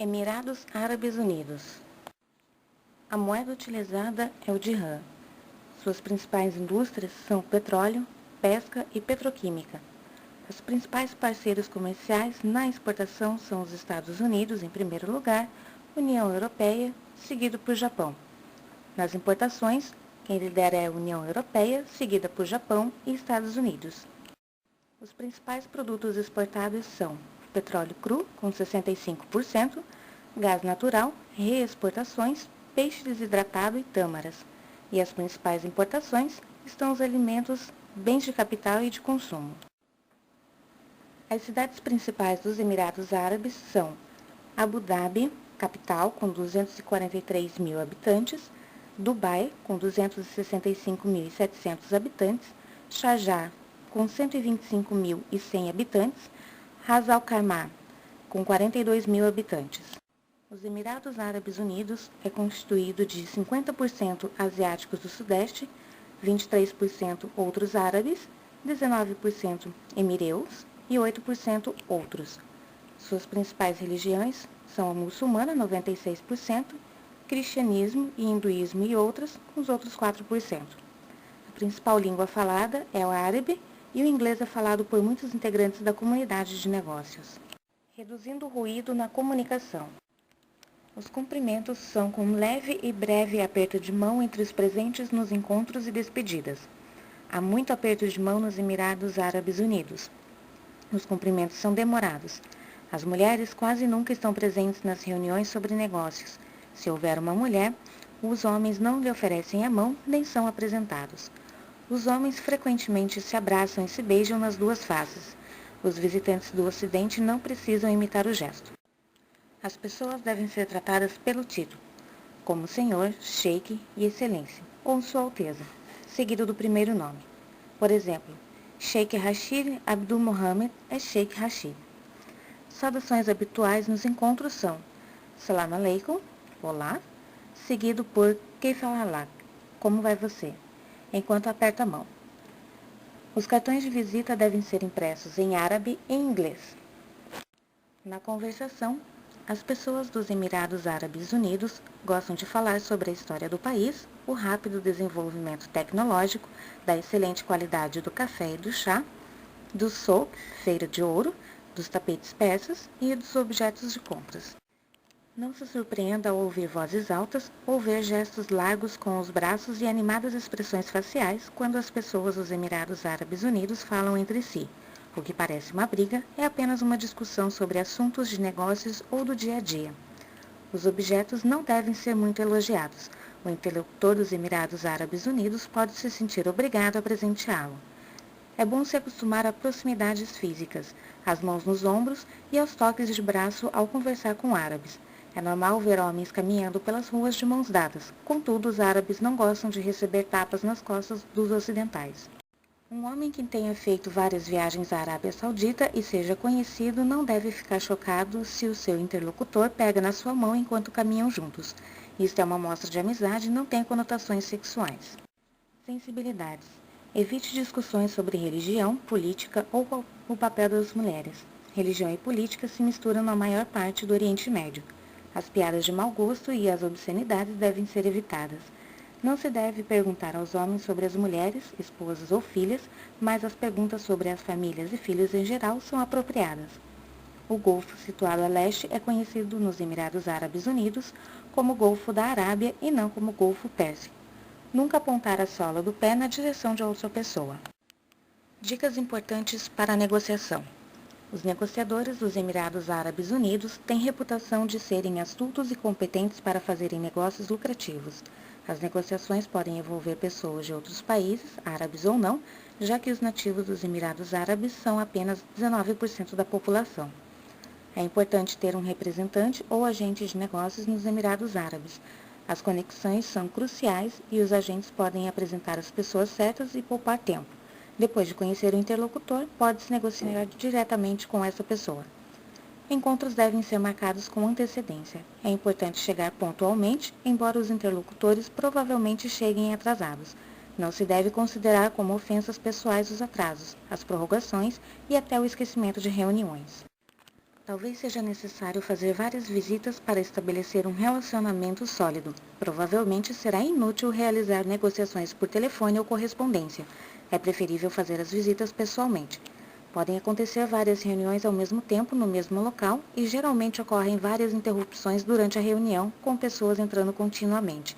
Emirados Árabes Unidos. A moeda utilizada é o dirham. Suas principais indústrias são o petróleo, pesca e petroquímica. Os principais parceiros comerciais na exportação são os Estados Unidos, em primeiro lugar, União Europeia, seguido por Japão. Nas importações, quem lidera é a União Europeia, seguida por Japão e Estados Unidos. Os principais produtos exportados são petróleo cru, com 65%, gás natural, reexportações, peixe desidratado e tâmaras. E as principais importações estão os alimentos, bens de capital e de consumo. As cidades principais dos Emirados Árabes são Abu Dhabi, capital, com 243 mil habitantes, Dubai, com 265.700 habitantes, Sharjah, com 125.100 habitantes, Ras Al Khaimah, com 42 mil habitantes. Os Emirados Árabes Unidos é constituído de 50% asiáticos do Sudeste, 23% outros árabes, 19% emireus e 8% outros. Suas principais religiões são a muçulmana, 96%, cristianismo e hinduísmo e outras, com os outros 4%. A principal língua falada é o árabe, e o inglês é falado por muitos integrantes da comunidade de negócios. Reduzindo o ruído na comunicação. Os cumprimentos são com um leve e breve aperto de mão entre os presentes nos encontros e despedidas. Há muito aperto de mão nos Emirados Árabes Unidos. Os cumprimentos são demorados. As mulheres quase nunca estão presentes nas reuniões sobre negócios. Se houver uma mulher, os homens não lhe oferecem a mão nem são apresentados. Os homens frequentemente se abraçam e se beijam nas duas faces. Os visitantes do Ocidente não precisam imitar o gesto. As pessoas devem ser tratadas pelo título, como Senhor, Sheik e Excelência, ou Sua Alteza, seguido do primeiro nome. Por exemplo, Sheik Rashid Abdul Mohammed é Sheik Rashid. Saudações habituais nos encontros são Salam Aleikum, Olá, seguido por Kaif al-Halak, como vai você? Enquanto aperta a mão. Os cartões de visita devem ser impressos em árabe e inglês. Na conversação, as pessoas dos Emirados Árabes Unidos gostam de falar sobre a história do país, o rápido desenvolvimento tecnológico, da excelente qualidade do café e do chá, do souk, feira de ouro, dos tapetes persas e dos objetos de compras. Não se surpreenda ao ouvir vozes altas ou ver gestos largos com os braços e animadas expressões faciais quando as pessoas dos Emirados Árabes Unidos falam entre si. O que parece uma briga é apenas uma discussão sobre assuntos de negócios ou do dia a dia. Os objetos não devem ser muito elogiados. O interlocutor dos Emirados Árabes Unidos pode se sentir obrigado a presenteá-lo. É bom se acostumar a proximidades físicas, as mãos nos ombros e aos toques de braço ao conversar com árabes. É normal ver homens caminhando pelas ruas de mãos dadas, contudo os árabes não gostam de receber tapas nas costas dos ocidentais. Um homem que tenha feito várias viagens à Arábia Saudita e seja conhecido não deve ficar chocado se o seu interlocutor pega na sua mão enquanto caminham juntos. Isto é uma mostra de amizade e não tem conotações sexuais. Sensibilidades. Evite discussões sobre religião, política ou o papel das mulheres. Religião e política se misturam na maior parte do Oriente Médio. As piadas de mau gosto e as obscenidades devem ser evitadas. Não se deve perguntar aos homens sobre as mulheres, esposas ou filhas, mas as perguntas sobre as famílias e filhos em geral são apropriadas. O Golfo, situado a leste, é conhecido nos Emirados Árabes Unidos como Golfo da Arábia e não como Golfo Pérsico. Nunca apontar a sola do pé na direção de outra pessoa. Dicas importantes para a negociação. Os negociadores dos Emirados Árabes Unidos têm reputação de serem astutos e competentes para fazerem negócios lucrativos. As negociações podem envolver pessoas de outros países, árabes ou não, já que os nativos dos Emirados Árabes são apenas 19% da população. É importante ter um representante ou agente de negócios nos Emirados Árabes. As conexões são cruciais e os agentes podem apresentar as pessoas certas e poupar tempo. Depois de conhecer o interlocutor, pode-se negociar diretamente com essa pessoa. Encontros devem ser marcados com antecedência. É importante chegar pontualmente, embora os interlocutores provavelmente cheguem atrasados. Não se deve considerar como ofensas pessoais os atrasos, as prorrogações e até o esquecimento de reuniões. Talvez seja necessário fazer várias visitas para estabelecer um relacionamento sólido. Provavelmente será inútil realizar negociações por telefone ou correspondência. É preferível fazer as visitas pessoalmente. Podem acontecer várias reuniões ao mesmo tempo no mesmo local e geralmente ocorrem várias interrupções durante a reunião, com pessoas entrando continuamente.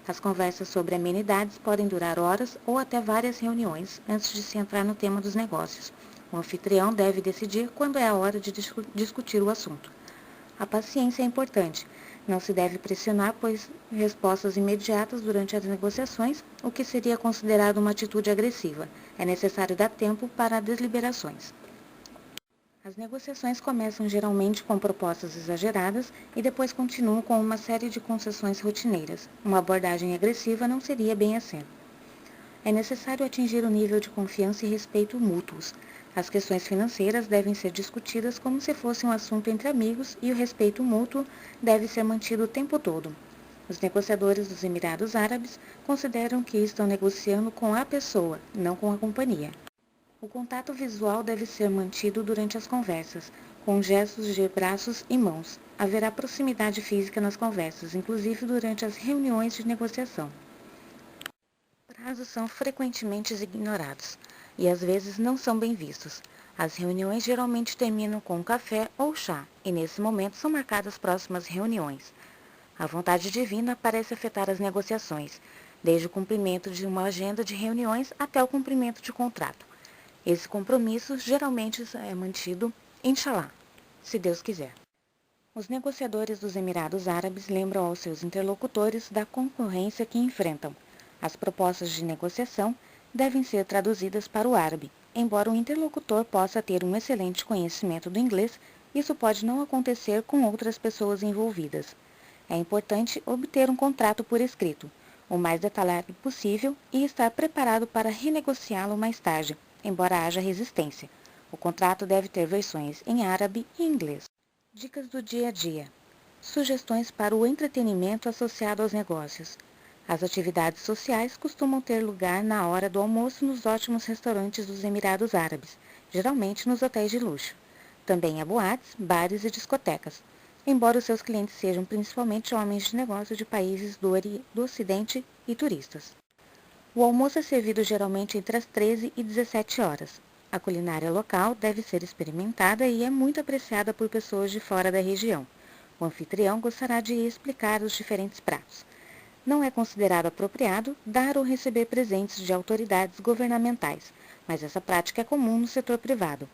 As conversas sobre amenidades podem durar horas ou até várias reuniões antes de se entrar no tema dos negócios. O anfitrião deve decidir quando é a hora de discutir o assunto. A paciência é importante. Não se deve pressionar, pois respostas imediatas durante as negociações, o que seria considerado uma atitude agressiva. É necessário dar tempo para deliberações. As negociações começam geralmente com propostas exageradas e depois continuam com uma série de concessões rotineiras. Uma abordagem agressiva não seria bem assim. É necessário atingir o nível de confiança e respeito mútuos. As questões financeiras devem ser discutidas como se fosse um assunto entre amigos e o respeito mútuo deve ser mantido o tempo todo. Os negociadores dos Emirados Árabes consideram que estão negociando com a pessoa, não com a companhia. O contato visual deve ser mantido durante as conversas, com gestos de braços e mãos. Haverá proximidade física nas conversas, inclusive durante as reuniões de negociação. Prazos são frequentemente ignorados e às vezes não são bem vistos. As reuniões geralmente terminam com um café ou chá e nesse momento são marcadas próximas reuniões. A vontade divina parece afetar as negociações, desde o cumprimento de uma agenda de reuniões até o cumprimento de contrato. Esse compromisso geralmente é mantido, inshallah, se Deus quiser. Os negociadores dos Emirados Árabes lembram aos seus interlocutores da concorrência que enfrentam. As propostas de negociação devem ser traduzidas para o árabe. Embora o interlocutor possa ter um excelente conhecimento do inglês, isso pode não acontecer com outras pessoas envolvidas. É importante obter um contrato por escrito, o mais detalhado possível, e estar preparado para renegociá-lo mais tarde, embora haja resistência. O contrato deve ter versões em árabe e inglês. Dicas do dia a dia. Sugestões para o entretenimento associado aos negócios. As atividades sociais costumam ter lugar na hora do almoço nos ótimos restaurantes dos Emirados Árabes, geralmente nos hotéis de luxo. Também há boates, bares e discotecas, embora os seus clientes sejam principalmente homens de negócio de países do Ocidente e turistas. O almoço é servido geralmente entre as 13 e 17 horas. A culinária local deve ser experimentada e é muito apreciada por pessoas de fora da região. O anfitrião gostará de explicar os diferentes pratos. Não é considerado apropriado dar ou receber presentes de autoridades governamentais, mas essa prática é comum no setor privado.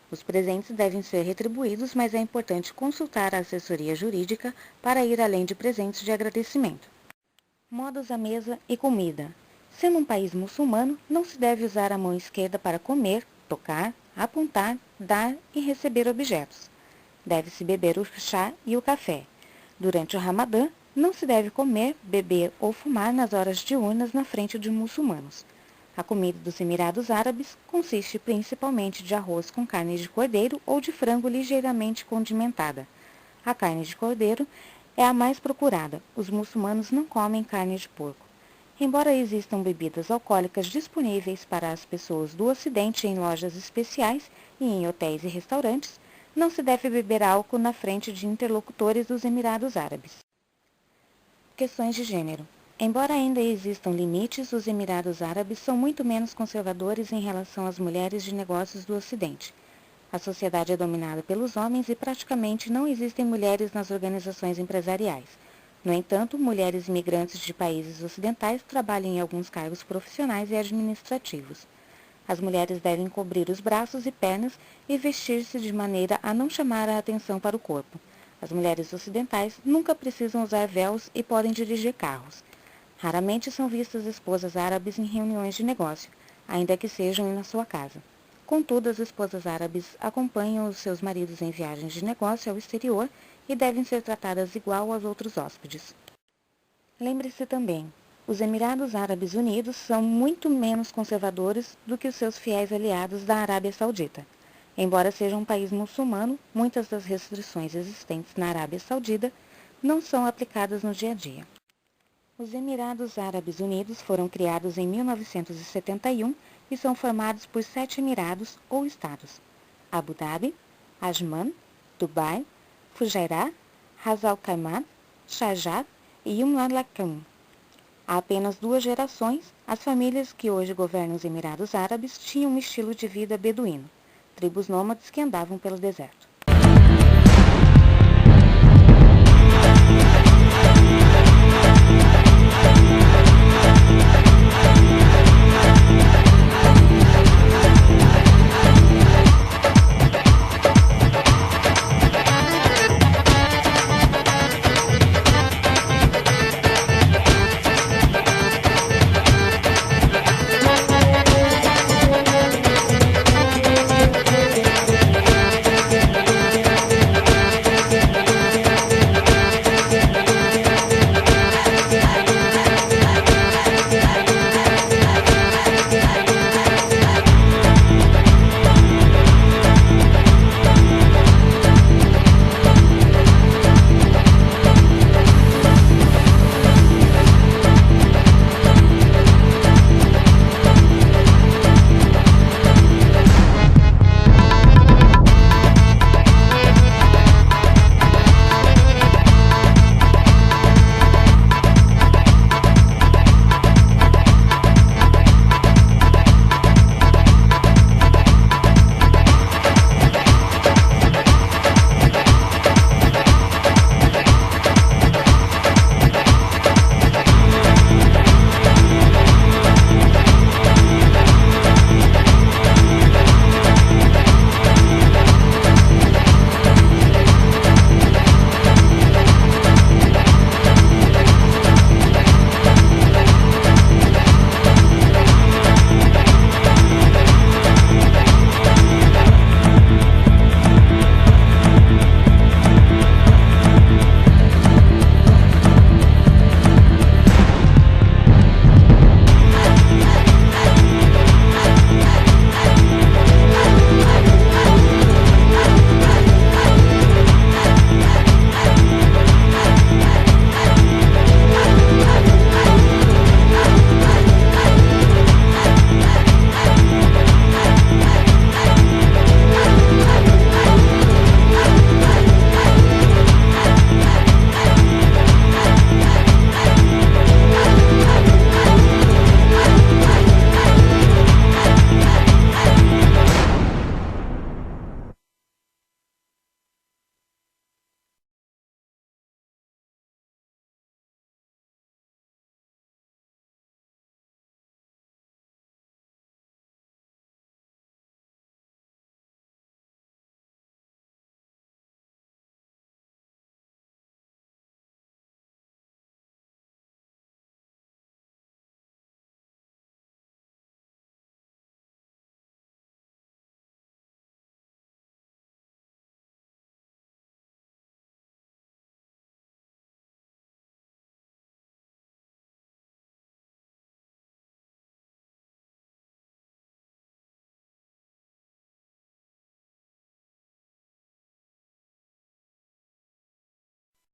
Os presentes devem ser retribuídos, mas é importante consultar a assessoria jurídica para ir além de presentes de agradecimento. Modos à mesa e comida. Sendo um país muçulmano, não se deve usar a mão esquerda para comer, tocar, apontar, dar e receber objetos. Deve-se beber o chá e o café. Durante o Ramadã, não se deve comer, beber ou fumar nas horas diurnas na frente de muçulmanos. A comida dos Emirados Árabes consiste principalmente de arroz com carne de cordeiro ou de frango ligeiramente condimentada. A carne de cordeiro é a mais procurada. Os muçulmanos não comem carne de porco. Embora existam bebidas alcoólicas disponíveis para as pessoas do Ocidente em lojas especiais e em hotéis e restaurantes, não se deve beber álcool na frente de interlocutores dos Emirados Árabes. Questões de gênero. Embora ainda existam limites, os Emirados Árabes são muito menos conservadores em relação às mulheres de negócios do Ocidente. A sociedade é dominada pelos homens e praticamente não existem mulheres nas organizações empresariais. No entanto, mulheres imigrantes de países ocidentais trabalham em alguns cargos profissionais e administrativos. As mulheres devem cobrir os braços e pernas e vestir-se de maneira a não chamar a atenção para o corpo. As mulheres ocidentais nunca precisam usar véus e podem dirigir carros. Raramente são vistas esposas árabes em reuniões de negócio, ainda que sejam na sua casa. Contudo, as esposas árabes acompanham os seus maridos em viagens de negócio ao exterior e devem ser tratadas igual aos outros hóspedes. Lembre-se também, os Emirados Árabes Unidos são muito menos conservadores do que os seus fiéis aliados da Arábia Saudita. Embora seja um país muçulmano, muitas das restrições existentes na Arábia Saudita não são aplicadas no dia a dia. Os Emirados Árabes Unidos foram criados em 1971 e são formados por 7 emirados ou estados: Abu Dhabi, Ajman, Dubai, Fujairah, Ras Al Khaimah, Sharjah e Mamlakah. Há apenas 2 gerações, as famílias que hoje governam os Emirados Árabes tinham um estilo de vida beduíno, tribos nômades que andavam pelo deserto.